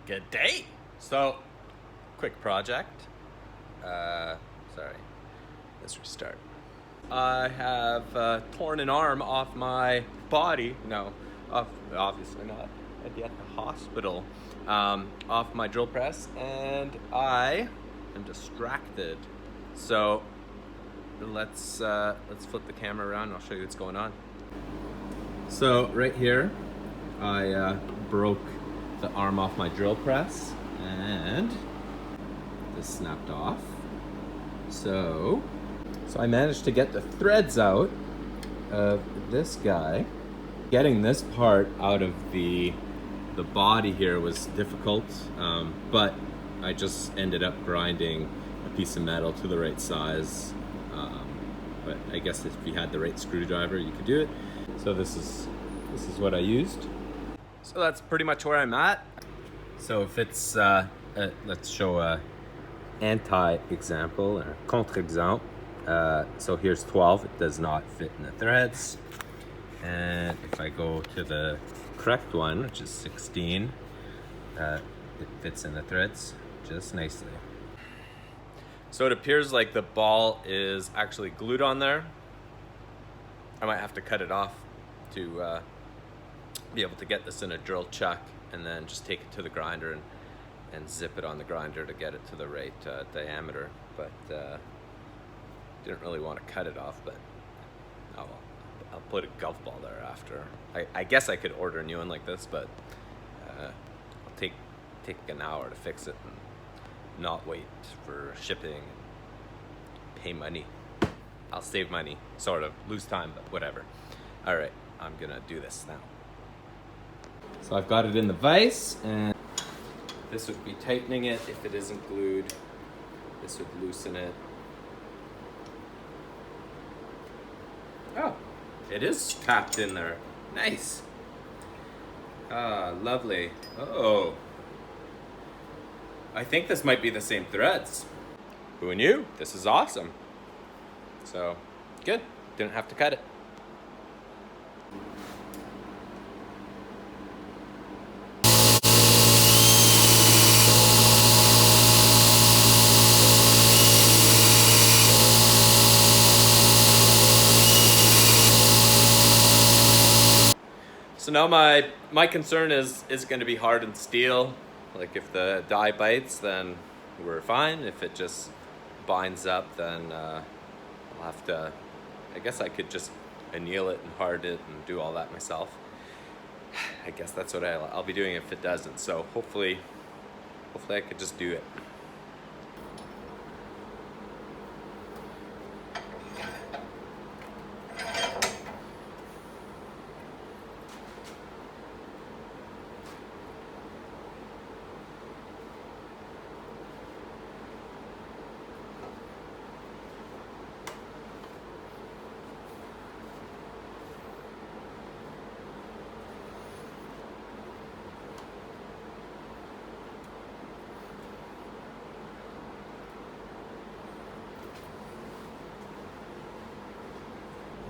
Good day. So, quick project. Sorry. Let's restart. I have torn an arm off my body. No, obviously not. I'd be at the hospital. Off my drill press, and I am distracted. So let's flip the camera around. And I'll show you what's going on. So right here, I broke the arm off my drill press, and this snapped off. So I managed to get the threads out of this guy. Getting this part out of the body here was difficult, but I just ended up grinding a piece of metal to the right size. But I guess if you had the right screwdriver, you could do it. So this is what I used. So that's pretty much where I'm at. So if it's, let's show a anti-example, or contre-exemple. So here's 12, it does not fit in the threads. And if I go to the correct one, which is 16, it fits in the threads just nicely. So it appears like the ball is actually glued on there. I might have to cut it off to be able to get this in a drill chuck, and then just take it to the grinder and zip it on the grinder to get it to the right diameter. But didn't really want to cut it off, but oh well. I'll put a golf ball there after. I guess I could order a new one like this, but I'll take an hour to fix it and not wait for shipping and pay money. I'll save money, sort of, lose time, but whatever. All right, I'm gonna do this now. So I've got it in the vise, and this would be tightening it. If it isn't glued, this would loosen it. Oh, it is tapped in there. Nice. Ah, lovely. Oh, I think this might be the same threads. Who knew? This is awesome. So, good. Didn't have to cut it. So now my concern is it going to be hardened steel? Like if the die bites, then we're fine. If it just binds up, then I'll have to, I guess I could just anneal it and harden it and do all that myself. I guess that's what I'll be doing if it doesn't. So hopefully I could just do it.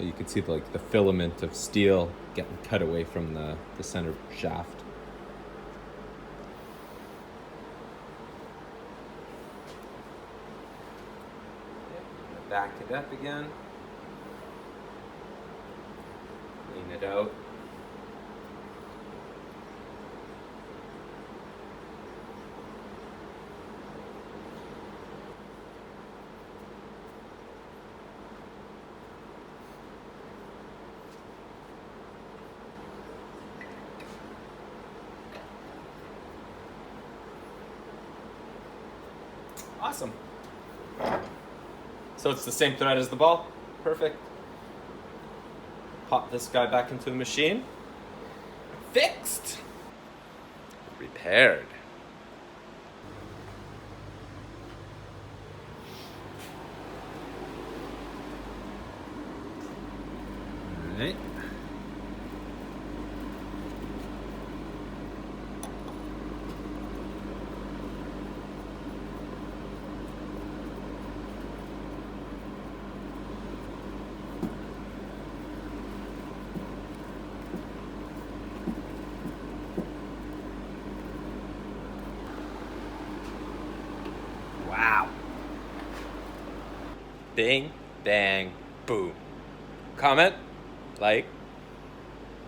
You can see the filament of steel getting cut away from the center shaft. Back it up again. Clean it out. Awesome. So it's the same thread as the ball. Perfect. Pop this guy back into the machine. Fixed. Repaired. All right. Bing, bang, boom. Comment, like,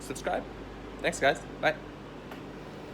subscribe. Thanks, guys. Bye.